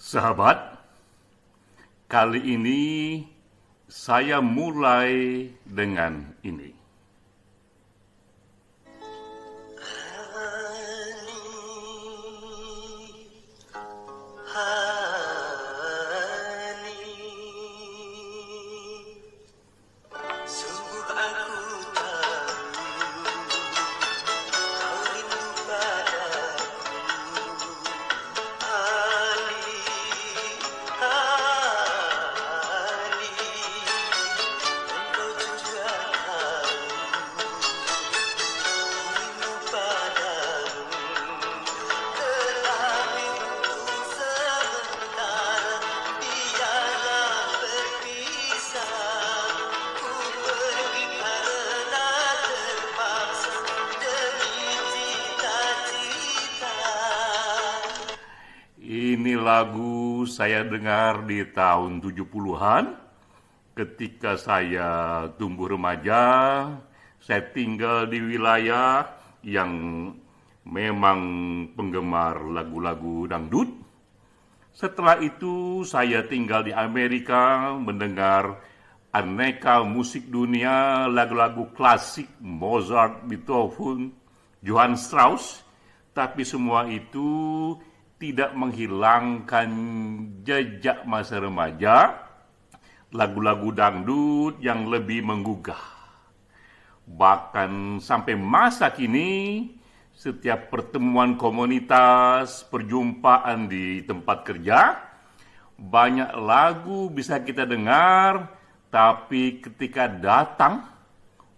Sahabat, kali ini saya mulai dengan ini. Ini lagu saya dengar di tahun 70-an ketika saya tumbuh remaja. Saya tinggal di wilayah yang memang penggemar lagu-lagu dangdut. Setelah itu saya tinggal di Amerika mendengar aneka musik dunia, lagu-lagu klasik Mozart, Beethoven, Johann Strauss. Tapi semua itu tidak menghilangkan jejak masa remaja, lagu-lagu dangdut yang lebih menggugah. Bahkan sampai masa kini, setiap pertemuan komunitas, perjumpaan di tempat kerja, banyak lagu bisa kita dengar, tapi ketika datang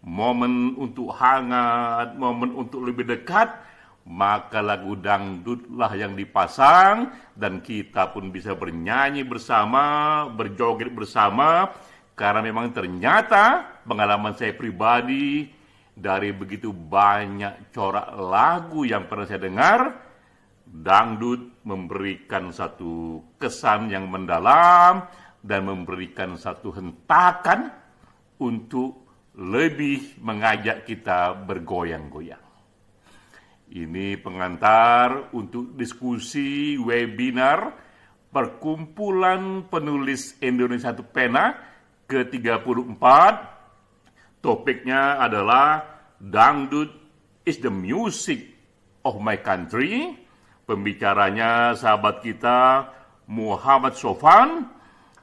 momen untuk hangat, momen untuk lebih dekat, maka lagu dangdutlah yang dipasang dan kita pun bisa bernyanyi bersama, berjoget bersama, karena memang ternyata pengalaman saya pribadi dari begitu banyak corak lagu yang pernah saya dengar, dangdut memberikan satu kesan yang mendalam dan memberikan satu hentakan untuk lebih mengajak kita bergoyang-goyang. Ini pengantar untuk diskusi webinar Perkumpulan Penulis Indonesia Satu Pena ke-34. Topiknya adalah Dangdut is the Music of My Country. Pembicaranya sahabat kita Muhammad Sofan.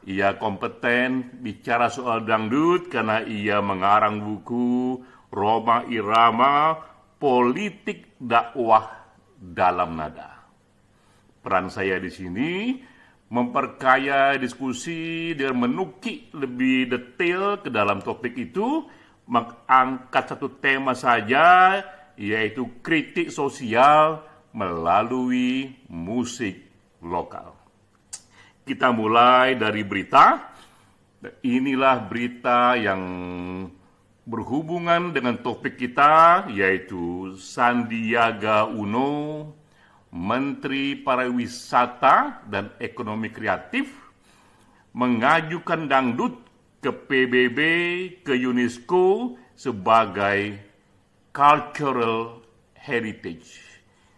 Ia kompeten bicara soal dangdut karena ia mengarang buku Roma Irama, Politik Dakwah Dalam Nada. Peran saya di sini memperkaya diskusi dengan menukik lebih detail ke dalam topik itu, mengangkat satu tema saja, yaitu kritik sosial melalui musik lokal. Kita mulai dari berita. Inilah berita yang berhubungan dengan topik kita, yaitu Sandiaga Uno, Menteri Pariwisata dan Ekonomi Kreatif, mengajukan dangdut ke PBB, ke UNESCO sebagai cultural heritage,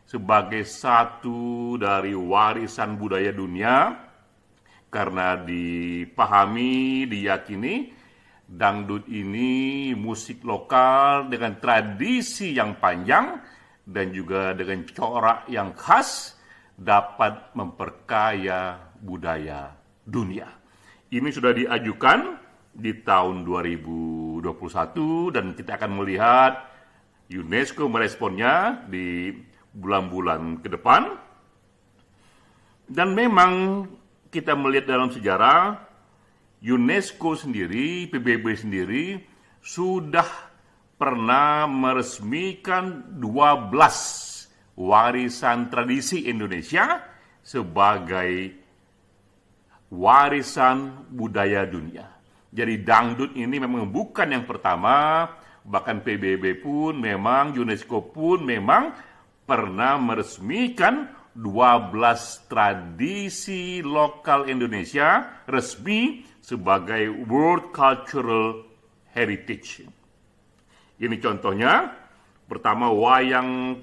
sebagai satu dari warisan budaya dunia, karena dipahami, diyakini dangdut ini musik lokal dengan tradisi yang panjang dan juga dengan corak yang khas dapat memperkaya budaya dunia. Ini sudah diajukan di tahun 2021 dan kita akan melihat UNESCO meresponnya di bulan-bulan ke depan. Dan memang kita melihat dalam sejarah UNESCO sendiri, PBB sendiri, sudah pernah meresmikan 12 warisan tradisi Indonesia sebagai warisan budaya dunia. Jadi dangdut ini memang bukan yang pertama, bahkan PBB pun memang, UNESCO pun memang pernah meresmikan 12 tradisi lokal Indonesia resmi sebagai World Cultural Heritage. Ini contohnya, pertama wayang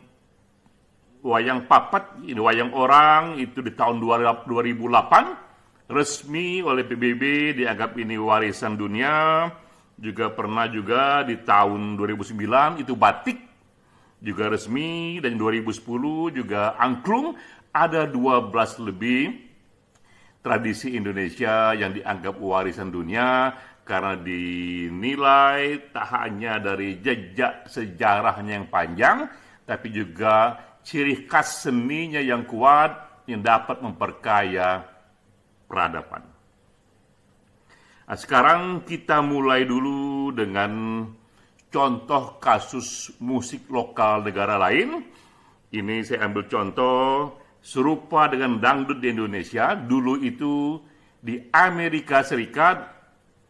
wayang papat, ini wayang orang, itu di tahun 2008, resmi oleh PBB dianggap ini warisan dunia. Juga pernah juga di tahun 2009 itu batik, juga resmi, dan 2010 juga angklung. Ada 12 lebih tradisi Indonesia yang dianggap warisan dunia karena dinilai tak hanya dari jejak sejarahnya yang panjang, tapi juga ciri khas seninya yang kuat yang dapat memperkaya peradaban. Nah, sekarang kita mulai dulu dengan contoh kasus musik lokal negara lain. Ini saya ambil contoh serupa dengan dangdut di Indonesia. Dulu itu di Amerika Serikat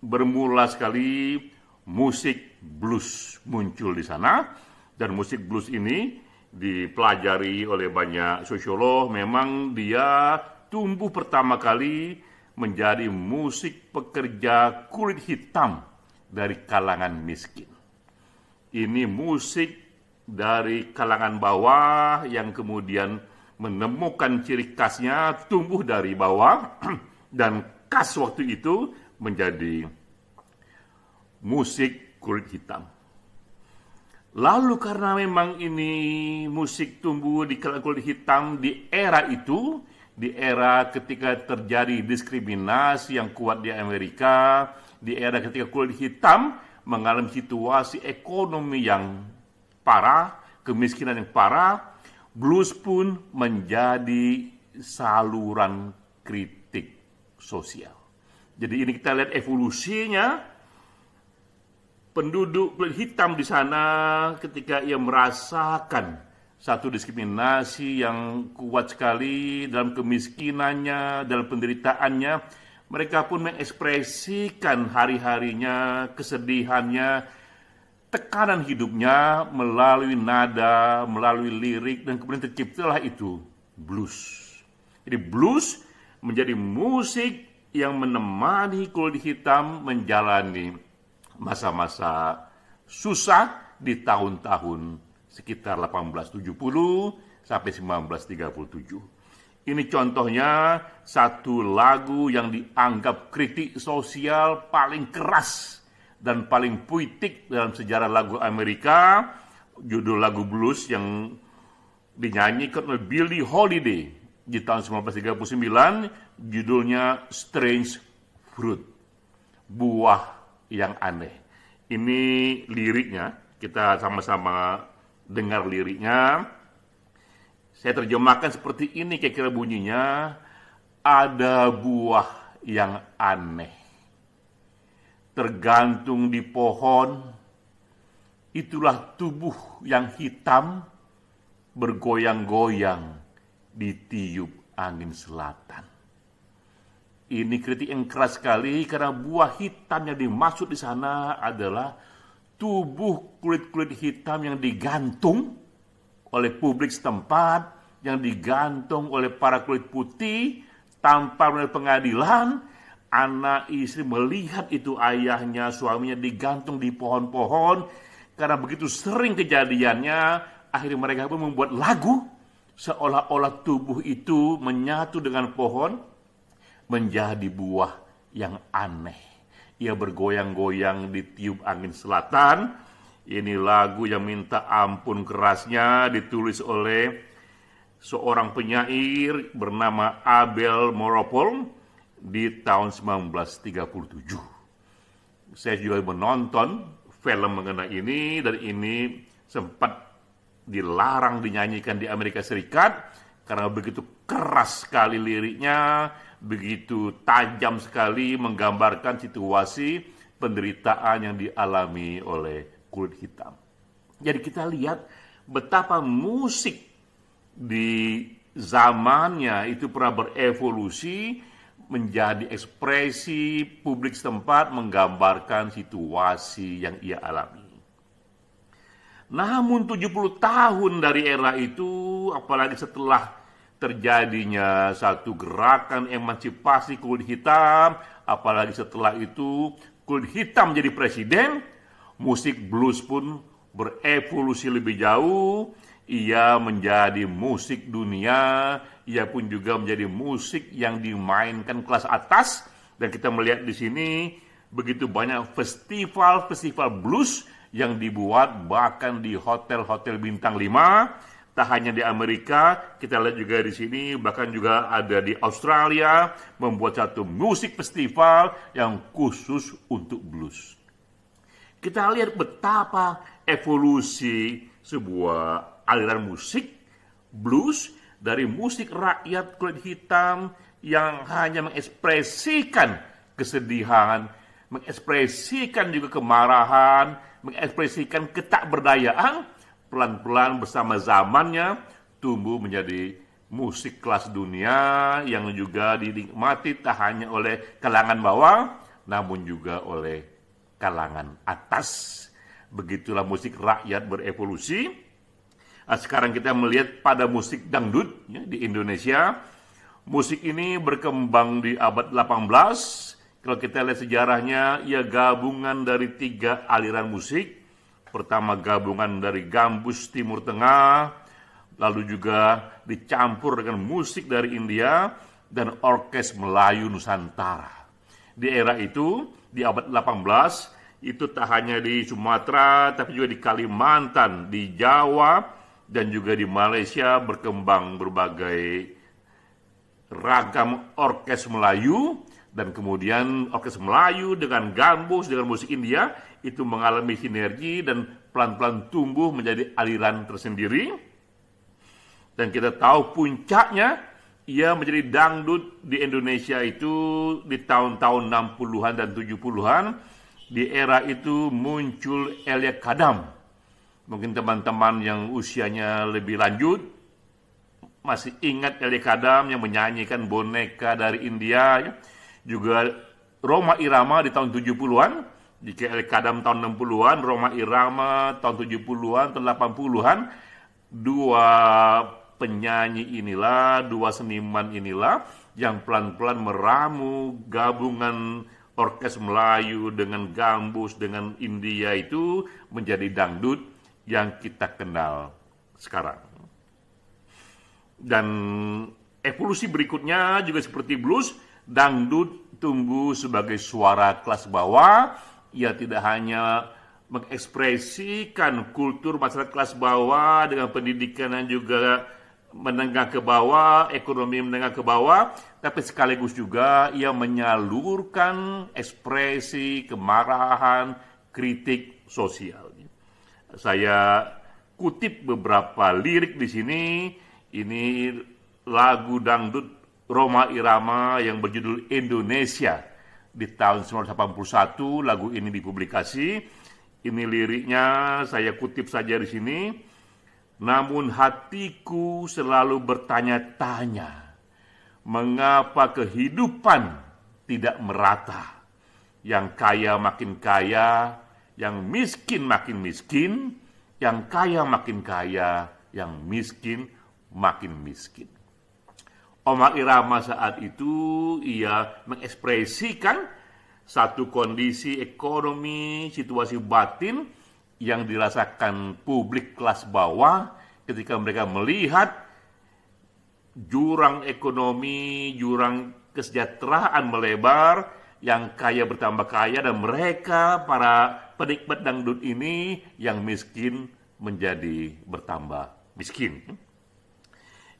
bermula sekali musik blues muncul di sana. Dan musik blues ini dipelajari oleh banyak sosiolog. Memang dia tumbuh pertama kali menjadi musik pekerja kulit hitam dari kalangan miskin. Ini musik dari kalangan bawah yang kemudian menemukan ciri khasnya, tumbuh dari bawah, dan khas waktu itu menjadi musik kulit hitam. Lalu karena memang ini musik tumbuh di kalangan kulit hitam di era itu, di era ketika terjadi diskriminasi yang kuat di Amerika, di era ketika kulit hitam mengalami situasi ekonomi yang parah, kemiskinan yang parah, blues pun menjadi saluran kritik sosial. Jadi ini kita lihat evolusinya, penduduk kulit hitam di sana ketika ia merasakan satu diskriminasi yang kuat sekali dalam kemiskinannya, dalam penderitaannya, mereka pun mengekspresikan hari-harinya, kesedihannya, tekanan hidupnya melalui nada, melalui lirik, dan kemudian terciptalah itu blues. Jadi blues menjadi musik yang menemani kulit hitam menjalani masa-masa susah di tahun-tahun sekitar 1870 sampai 1937. Ini contohnya satu lagu yang dianggap kritik sosial paling keras dan paling puitik dalam sejarah lagu Amerika. Judul lagu blues yang dinyanyikan oleh Billie Holiday di tahun 1939, judulnya Strange Fruit, buah yang aneh. Ini liriknya, kita sama-sama dengar liriknya. Saya terjemahkan seperti ini kira-kira bunyinya. Ada buah yang aneh, tergantung di pohon. Itulah tubuh yang hitam, bergoyang-goyang ditiup angin selatan. Ini kritik yang keras sekali karena buah hitam yang dimaksud di sana adalah tubuh kulit-kulit hitam yang digantung oleh publik setempat, yang digantung oleh para kulit putih tanpa melalui pengadilan. Anak istri melihat itu ayahnya, suaminya digantung di pohon-pohon. Karena begitu sering kejadiannya, akhirnya mereka pun membuat lagu seolah-olah tubuh itu menyatu dengan pohon menjadi buah yang aneh. Ia bergoyang-goyang ditiup angin selatan. Ini lagu yang minta ampun kerasnya, ditulis oleh seorang penyair bernama Abel Meropol di tahun 1937. Saya juga menonton film mengenai ini, dan ini sempat dilarang dinyanyikan di Amerika Serikat karena begitu keras sekali liriknya, begitu tajam sekali menggambarkan situasi penderitaan yang dialami oleh kulit hitam. Jadi kita lihat betapa musik di zamannya itu pernah berevolusi menjadi ekspresi publik setempat menggambarkan situasi yang ia alami. Namun 70 tahun dari era itu, apalagi setelah terjadinya satu gerakan emansipasi kulit hitam, apalagi setelah itu kulit hitam jadi presiden, musik blues pun berevolusi lebih jauh. ia menjadi musik dunia, ia pun juga menjadi musik yang dimainkan kelas atas, dan kita melihat di sini begitu banyak festival blues yang dibuat bahkan di hotel-hotel bintang 5. Tak hanya di Amerika, kita lihat juga di sini, bahkan juga ada di Australia, membuat satu musik festival yang khusus untuk blues. Kita lihat betapa evolusi sebuah aliran musik blues dari musik rakyat kulit hitam yang hanya mengekspresikan kesedihan, mengekspresikan juga kemarahan, mengekspresikan ketakberdayaan, pelan-pelan bersama zamannya tumbuh menjadi musik kelas dunia yang juga dinikmati tak hanya oleh kalangan bawah, namun juga oleh kalangan atas. Begitulah musik rakyat berevolusi. Nah, sekarang kita melihat pada musik dangdut ya, di Indonesia. Musik ini berkembang di abad 18. Kalau kita lihat sejarahnya, ia gabungan dari 3 aliran musik. Pertama gabungan dari gambus Timur Tengah, lalu juga dicampur dengan musik dari India, dan orkes Melayu Nusantara. Di era itu, di abad 18, itu tak hanya di Sumatera, tapi juga di Kalimantan, di Jawa, dan juga di Malaysia berkembang berbagai ragam orkes Melayu, dan kemudian orkes Melayu dengan gambus, dengan musik India, itu mengalami sinergi dan pelan-pelan tumbuh menjadi aliran tersendiri. Dan kita tahu puncaknya, ia menjadi dangdut di Indonesia itu di tahun-tahun 60-an dan 70-an. Di era itu muncul Elia Kadam. Mungkin teman-teman yang usianya lebih lanjut masih ingat Elia Kadam yang menyanyikan boneka dari India, ya. Juga Rhoma Irama di tahun 70-an. Jika Elia Kadam tahun 60-an, Rhoma Irama tahun 70-an, tahun 80-an, dua penyanyi inilah, dua seniman inilah yang pelan-pelan meramu gabungan orkes Melayu dengan gambus, dengan India itu menjadi dangdut yang kita kenal sekarang. Dan evolusi berikutnya juga seperti blues, dangdut tumbuh sebagai suara kelas bawah. Ia tidak hanya mengekspresikan kultur masyarakat kelas bawah dengan pendidikan yang juga menengah ke bawah, ekonomi menengah ke bawah, tapi sekaligus juga ia menyalurkan ekspresi kemarahan, kritik sosial. Saya kutip beberapa lirik di sini. Ini lagu dangdut Rhoma Irama yang berjudul Indonesia. Di tahun 1981 lagu ini dipublikasi. Ini liriknya, saya kutip saja di sini. Namun hatiku selalu bertanya-tanya, mengapa kehidupan tidak merata? Yang kaya makin kaya, yang miskin makin miskin, yang kaya makin kaya, yang miskin makin miskin. Rhoma Irama saat itu ia mengekspresikan satu kondisi ekonomi, situasi batin yang dirasakan publik kelas bawah ketika mereka melihat jurang ekonomi, jurang kesejahteraan melebar, yang kaya bertambah kaya, dan mereka, para penikmat dangdut ini, yang miskin menjadi bertambah miskin.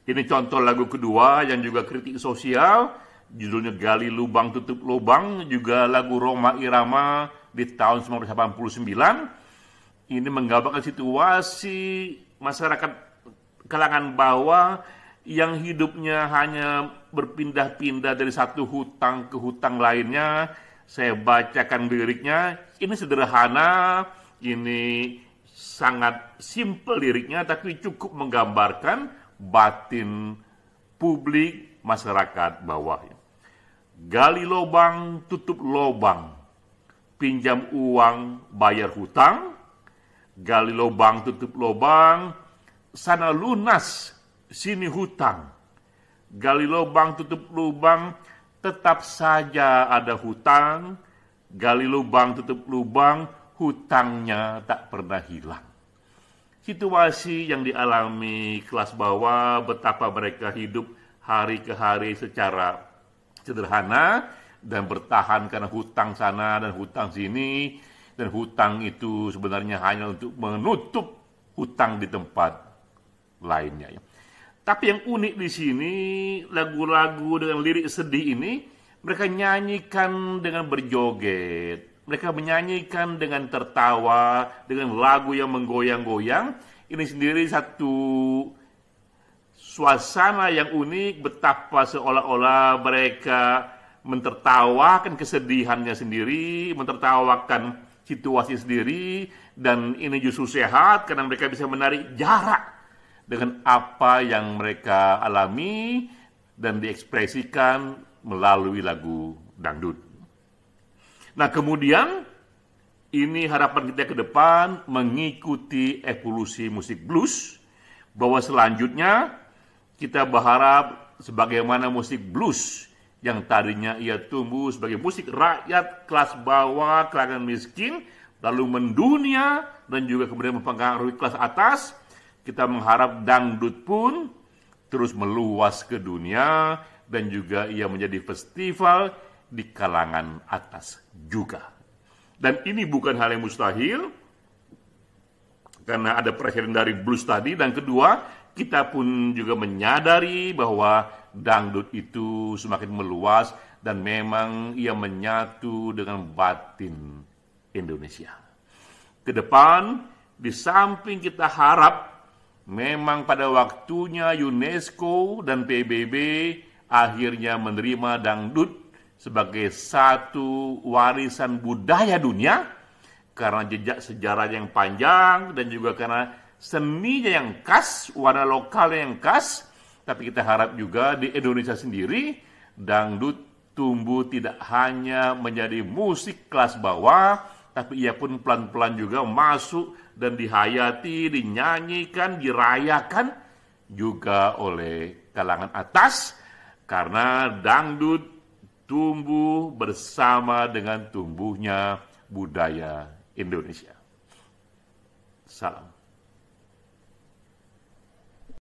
Ini contoh lagu kedua yang juga kritik sosial, judulnya Gali Lubang Tutup Lubang, juga lagu Rhoma Irama di tahun 1989. Ini menggambarkan situasi masyarakat kalangan bawah yang hidupnya hanya berpindah-pindah dari satu hutang ke hutang lainnya. Saya bacakan liriknya, ini sederhana, ini sangat simpel liriknya, tapi cukup menggambarkan batin publik masyarakat bawah. Gali lubang, tutup lubang, pinjam uang, bayar hutang. Gali lubang, tutup lubang, sana lunas, sini hutang. Gali lubang, tutup lubang, tetap saja ada hutang. Gali lubang, tutup lubang, hutangnya tak pernah hilang. situasi yang dialami kelas bawah, betapa mereka hidup hari ke hari secara sederhana dan bertahan karena hutang sana dan hutang sini, dan hutang itu sebenarnya hanya untuk menutup hutang di tempat lainnya. Tapi yang unik di sini, lagu-lagu dengan lirik sedih ini, mereka nyanyikan dengan berjoget. Mereka menyanyikan dengan tertawa, dengan lagu yang menggoyang-goyang. Ini sendiri satu suasana yang unik, betapa seolah-olah mereka mentertawakan kesedihannya sendiri, mentertawakan situasi sendiri, dan ini justru sehat karena mereka bisa menarik jarak dengan apa yang mereka alami dan diekspresikan melalui lagu dangdut. Nah, kemudian ini harapan kita ke depan mengikuti evolusi musik blues, bahwa selanjutnya kita berharap sebagaimana musik blues yang tadinya ia tumbuh sebagai musik rakyat kelas bawah, kalangan miskin, lalu mendunia dan juga kemudian mempengaruhi kelas atas, kita mengharap dangdut pun terus meluas ke dunia dan juga ia menjadi festival di kalangan atas juga. Dan ini bukan hal yang mustahil, karena ada presiden dari blues tadi. Dan kedua, kita pun juga menyadari bahwa dangdut itu semakin meluas dan memang ia menyatu dengan batin Indonesia. Ke depan, di samping kita harap memang pada waktunya UNESCO dan PBB akhirnya menerima dangdut sebagai satu warisan budaya dunia karena jejak sejarah yang panjang dan juga karena seninya yang khas, warna lokalnya yang khas. Tapi kita harap juga di Indonesia sendiri dangdut tumbuh tidak hanya menjadi musik kelas bawah, tapi ia pun pelan-pelan juga masuk dan dihayati, dinyanyikan, dirayakan juga oleh kalangan atas, karena dangdut tumbuh bersama dengan tumbuhnya budaya Indonesia. Salam.